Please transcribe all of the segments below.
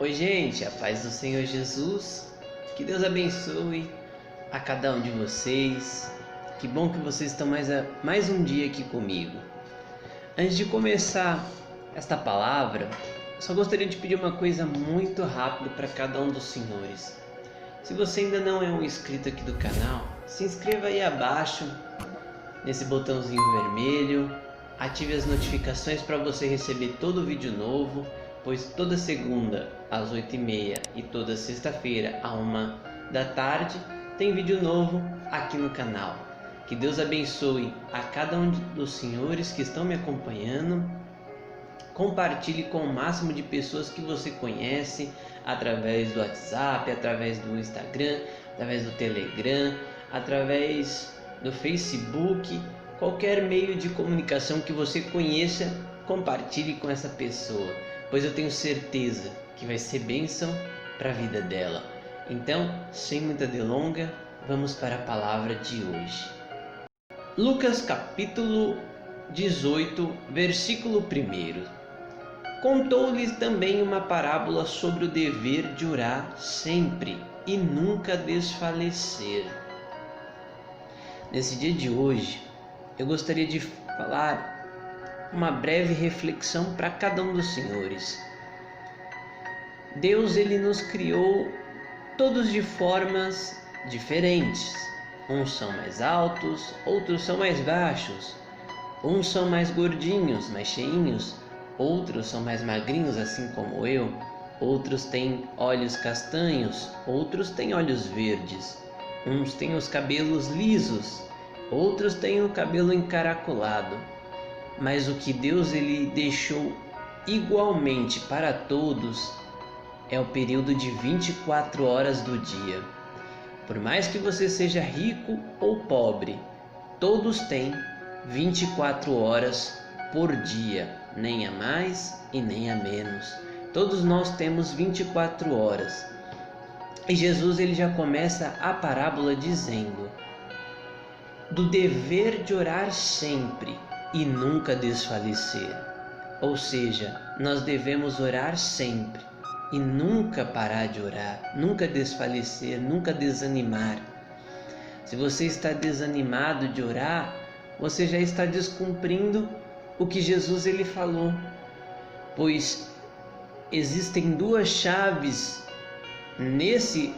Oi, gente, a paz do Senhor Jesus, que Deus abençoe a cada um de vocês. Que bom que vocês estão mais um dia aqui comigo. Antes de começar esta palavra, eu só gostaria de pedir uma coisa muito rápido para cada um dos senhores. Se você ainda não é um inscrito aqui do canal, se inscreva aí abaixo, nesse botãozinho vermelho, ative as notificações para você receber todo vídeo novo, pois toda segunda às 8h30 e toda sexta-feira à 1h tem vídeo novo aqui no canal. Que Deus abençoe a cada um dos senhores que estão me acompanhando. Compartilhe com o máximo de pessoas que você conhece, através do WhatsApp, através do Instagram, através do Telegram, através do Facebook, qualquer meio de comunicação que você conheça, compartilhe com essa pessoa, pois eu tenho certeza que vai ser bênção para a vida dela. Então, sem muita delonga, vamos para a palavra de hoje. Lucas capítulo 18, versículo 1. Contou-lhes também uma parábola sobre o dever de orar sempre e nunca desfalecer. Nesse dia de hoje, eu gostaria de falar uma breve reflexão para cada um dos senhores. Deus, ele nos criou todos de formas diferentes. Uns são mais altos, outros são mais baixos. Uns são mais gordinhos, mais cheinhos. Outros são mais magrinhos, assim como eu. Outros têm olhos castanhos, outros têm olhos verdes. Uns têm os cabelos lisos, outros têm o cabelo encaracolado. Mas o que Deus ele deixou igualmente para todos é o período de 24 horas do dia. Por mais que você seja rico ou pobre, todos têm 24 horas por dia, nem a mais e nem a menos. Todos nós temos 24 horas. E Jesus ele já começa a parábola dizendo do dever de orar sempre e nunca desfalecer. Ou seja, nós devemos orar sempre e nunca parar de orar, nunca desfalecer, nunca desanimar. Se você está desanimado de orar, você já está descumprindo o que Jesus ele falou, pois existem duas chaves nesse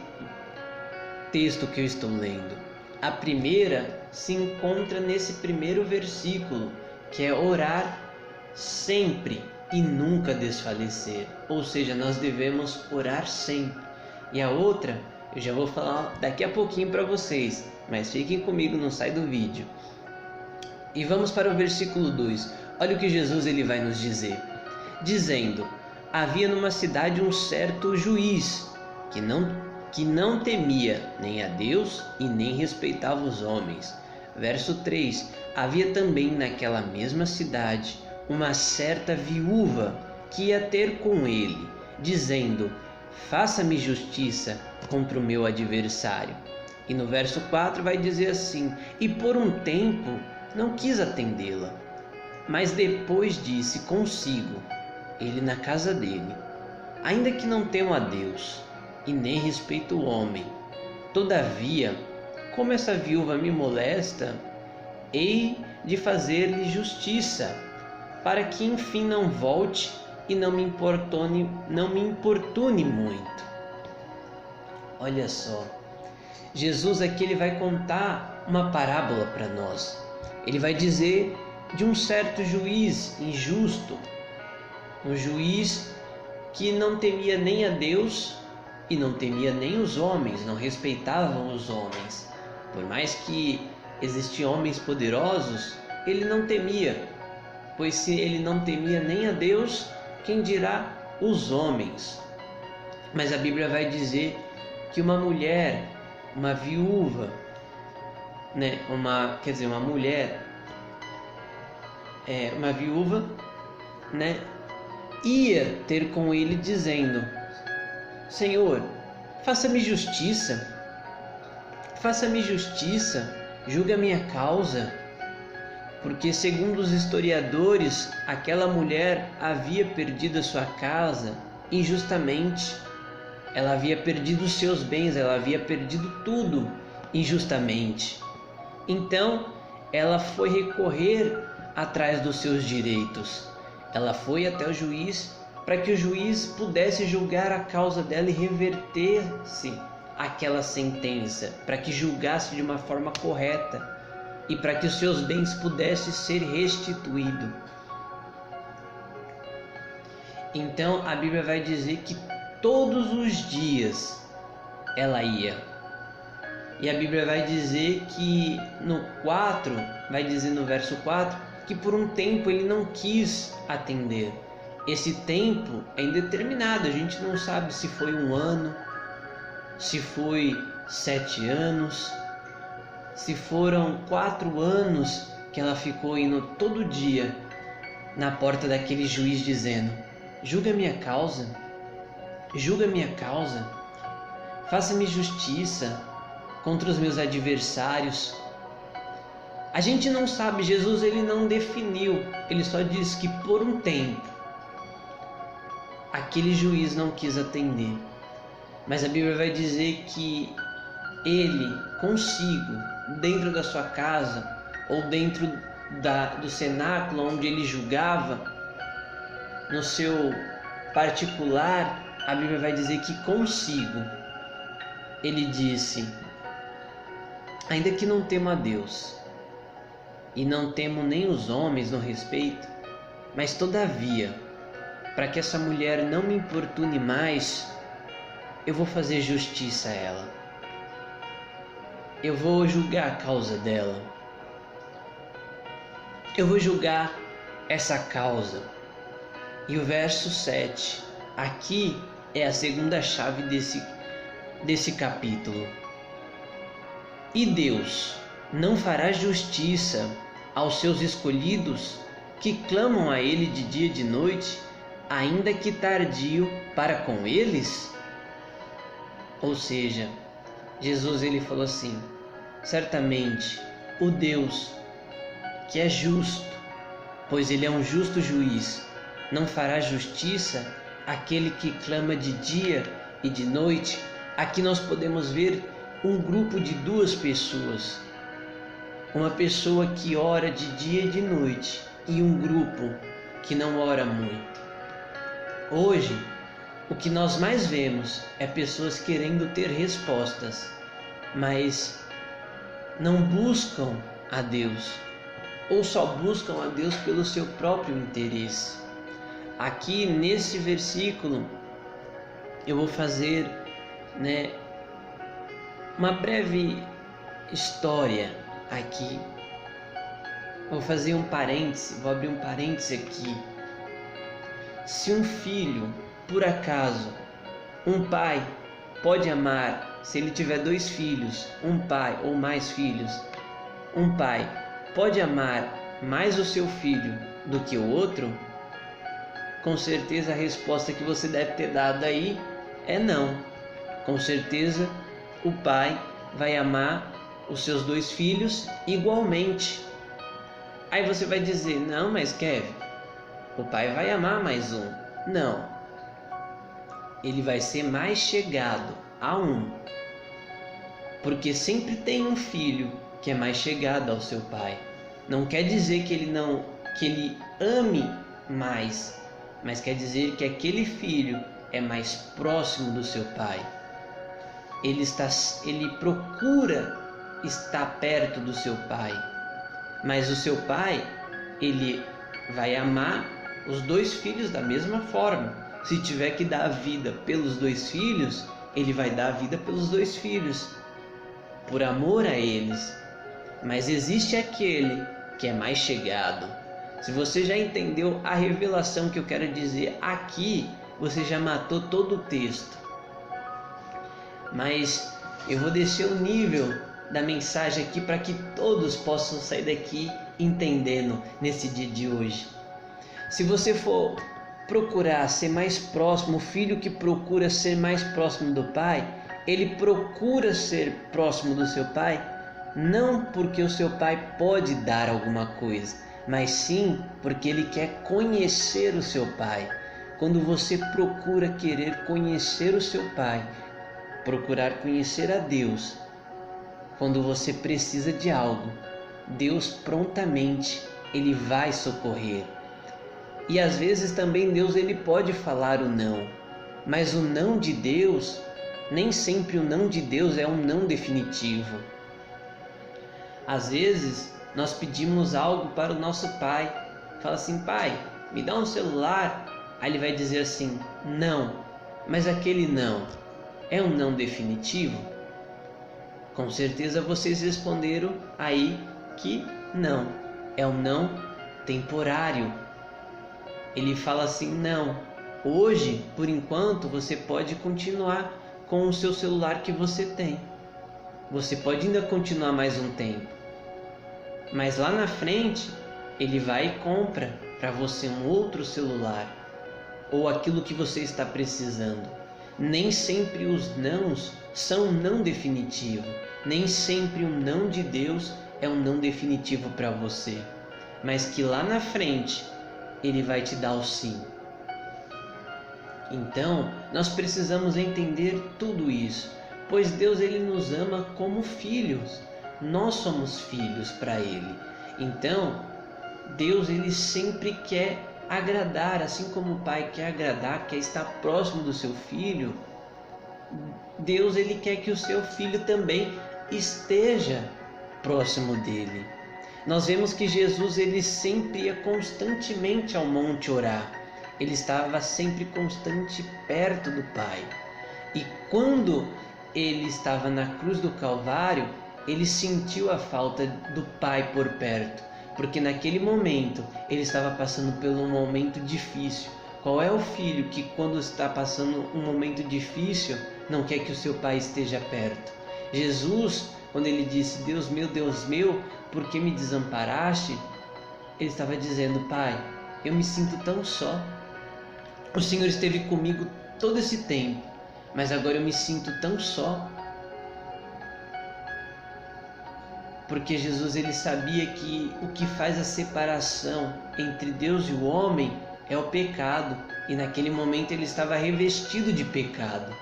texto que eu estou lendo. A primeira se encontra nesse primeiro versículo, que é orar sempre e nunca desfalecer. Ou seja, nós devemos orar sempre. E a outra, eu já vou falar daqui a pouquinho para vocês, mas fiquem comigo, não sai do vídeo. E vamos para o versículo 2. Olha o que Jesus ele vai nos dizer. Dizendo: havia numa cidade um certo juiz que não temia nem a Deus e nem respeitava os homens. Verso 3. Havia também naquela mesma cidade uma certa viúva que ia ter com ele, dizendo: faça-me justiça contra o meu adversário. E no verso 4 vai dizer assim: e por um tempo não quis atendê-la, mas depois disse consigo, ele na casa dele: ainda que não temo a Deus e nem respeito o homem, todavia, como essa viúva me molesta, hei de fazer-lhe justiça, para que enfim não volte e não me importune muito. Olha só, Jesus aqui ele vai contar uma parábola para nós. Ele vai dizer de um certo juiz injusto, um juiz que não temia nem a Deus e não temia nem os homens, não respeitavam os homens. Por mais que existiam homens poderosos, ele não temia, pois se ele não temia nem a Deus, quem dirá os homens? Mas a Bíblia vai dizer que uma mulher, uma viúva, uma viúva, ia ter com ele dizendo: Senhor, faça-me justiça, julga minha causa. Porque, segundo os historiadores, aquela mulher havia perdido a sua casa injustamente. Ela havia perdido os seus bens, ela havia perdido tudo injustamente. Então, ela foi recorrer atrás dos seus direitos. Ela foi até o juiz para que o juiz pudesse julgar a causa dela e reverter-se aquela sentença, para que julgasse de uma forma correta e para que os seus bens pudessem ser restituídos. Então a Bíblia vai dizer que todos os dias ela ia. E a Bíblia vai dizer que vai dizer no verso 4, que por um tempo ele não quis atender. Esse tempo é indeterminado, a gente não sabe se foi 1 ano, se foi 7 anos, se foram 4 anos que ela ficou indo todo dia na porta daquele juiz dizendo: julga minha causa, faça-me justiça contra os meus adversários. A gente não sabe, Jesus ele não definiu, ele só disse que por um tempo aquele juiz não quis atender. Mas a Bíblia vai dizer que ele consigo, dentro da sua casa ou dentro do cenáculo onde ele julgava, no seu particular, a Bíblia vai dizer que consigo ele disse: ainda que não temo a Deus e não temo nem os homens no respeito, mas todavia, para que essa mulher não me importune mais, eu vou fazer justiça a ela. Eu vou julgar a causa dela. Eu vou julgar essa causa. E o verso 7, aqui é a segunda chave desse capítulo. E Deus não fará justiça aos seus escolhidos que clamam a Ele de dia e de noite, ainda que tardio para com eles? Ou seja, Jesus ele falou assim: certamente o Deus que é justo, pois Ele é um justo juiz, não fará justiça àquele que clama de dia e de noite. Aqui nós podemos ver um grupo de 2 pessoas, uma pessoa que ora de dia e de noite e um grupo que não ora muito. Hoje, o que nós mais vemos é pessoas querendo ter respostas, mas não buscam a Deus, ou só buscam a Deus pelo seu próprio interesse. Aqui nesse versículo eu vou fazer, uma breve história aqui. Vou fazer um parêntese, vou abrir um parêntese aqui. Se um filho, por acaso, um pai pode amar, se ele tiver 2 filhos, um pai ou mais filhos, um pai pode amar mais o seu filho do que o outro? Com certeza a resposta que você deve ter dado aí é não. Com certeza o pai vai amar os seus 2 filhos igualmente. Aí você vai dizer: não, mas Kevin, o pai vai amar mais um. Não, ele vai ser mais chegado a um, porque sempre tem um filho que é mais chegado ao seu pai. Não quer dizer que ele ame mais, mas quer dizer que aquele filho é mais próximo do seu pai. Ele procura estar perto do seu pai, mas o seu pai, ele vai amar os 2 filhos da mesma forma. Se tiver que dar a vida pelos 2 filhos, ele vai dar a vida pelos 2 filhos, por amor a eles. Mas existe aquele que é mais chegado. Se você já entendeu a revelação que eu quero dizer aqui, você já matou todo o texto. Mas eu vou descer o nível da mensagem aqui para que todos possam sair daqui entendendo nesse dia de hoje. Se você for procurar ser mais próximo, o filho que procura ser mais próximo do pai, ele procura ser próximo do seu pai, não porque o seu pai pode dar alguma coisa, mas sim porque ele quer conhecer o seu pai. quando você procura querer conhecer o seu Pai, procurar conhecer a Deus, quando você precisa de algo, Deus prontamente ele vai socorrer. E às vezes também Deus ele pode falar o não, mas o não de Deus, nem sempre o não de Deus é um não definitivo. Às vezes nós pedimos algo para o nosso pai, fala assim: pai, me dá um celular. Aí ele vai dizer assim: não, mas aquele não é um não definitivo? Com certeza vocês responderam aí que não, é um não temporário. Ele fala assim: não, hoje, por enquanto, você pode continuar com o seu celular que você tem. Você pode ainda continuar mais um tempo. Mas lá na frente, ele vai e compra para você um outro celular ou aquilo que você está precisando. Nem sempre os nãos são um não definitivo. Nem sempre um não de Deus é um não definitivo para você. Mas que lá na frente, ele vai te dar o sim. Então, nós precisamos entender tudo isso, pois Deus ele nos ama como filhos. Nós somos filhos para ele. Então, Deus ele sempre quer agradar, assim como o pai quer agradar, quer estar próximo do seu filho. Deus ele quer que o seu filho também esteja próximo dele. Nós vemos que Jesus ele sempre ia constantemente ao monte orar. Ele estava sempre constante perto do Pai. E quando ele estava na cruz do Calvário, ele sentiu a falta do Pai por perto, porque naquele momento ele estava passando por um momento difícil. Qual é o filho que quando está passando um momento difícil não quer que o seu pai esteja perto? Jesus, quando ele disse: Deus meu, por que me desamparaste? Ele estava dizendo: Pai, eu me sinto tão só. O Senhor esteve comigo todo esse tempo, mas agora eu me sinto tão só. Porque Jesus ele sabia que o que faz a separação entre Deus e o homem é o pecado, e naquele momento ele estava revestido de pecado.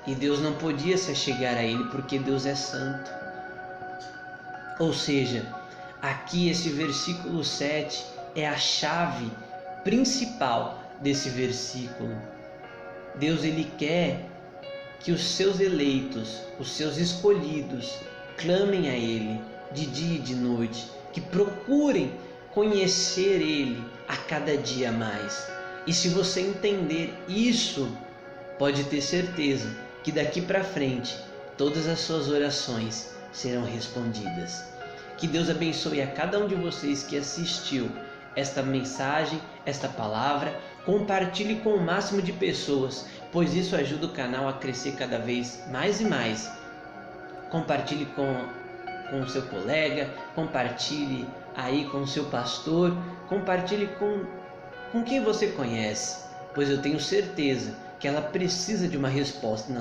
E Deus não podia se achegar a ele porque Deus é santo. Ou seja, aqui esse versículo 7 é a chave principal desse versículo. Deus ele quer que os seus eleitos, os seus escolhidos, clamem a Ele de dia e de noite, que procurem conhecer Ele a cada dia mais. E se você entender isso, pode ter certeza que daqui para frente todas as suas orações serão respondidas. Que Deus abençoe a cada um de vocês que assistiu esta mensagem, esta palavra. Compartilhe com o máximo de pessoas, pois isso ajuda o canal a crescer cada vez mais e mais. Compartilhe com o seu colega, compartilhe aí com o seu pastor, compartilhe com quem você conhece, pois eu tenho certeza que ela precisa de uma resposta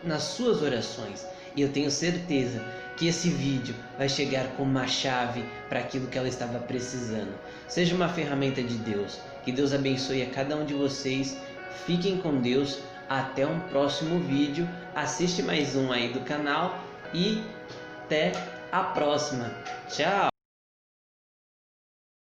nas suas orações. E eu tenho certeza que esse vídeo vai chegar como uma chave para aquilo que ela estava precisando. Seja uma ferramenta de Deus. Que Deus abençoe a cada um de vocês. Fiquem com Deus. Até um próximo vídeo. Assiste mais um aí do canal. E até a próxima. Tchau!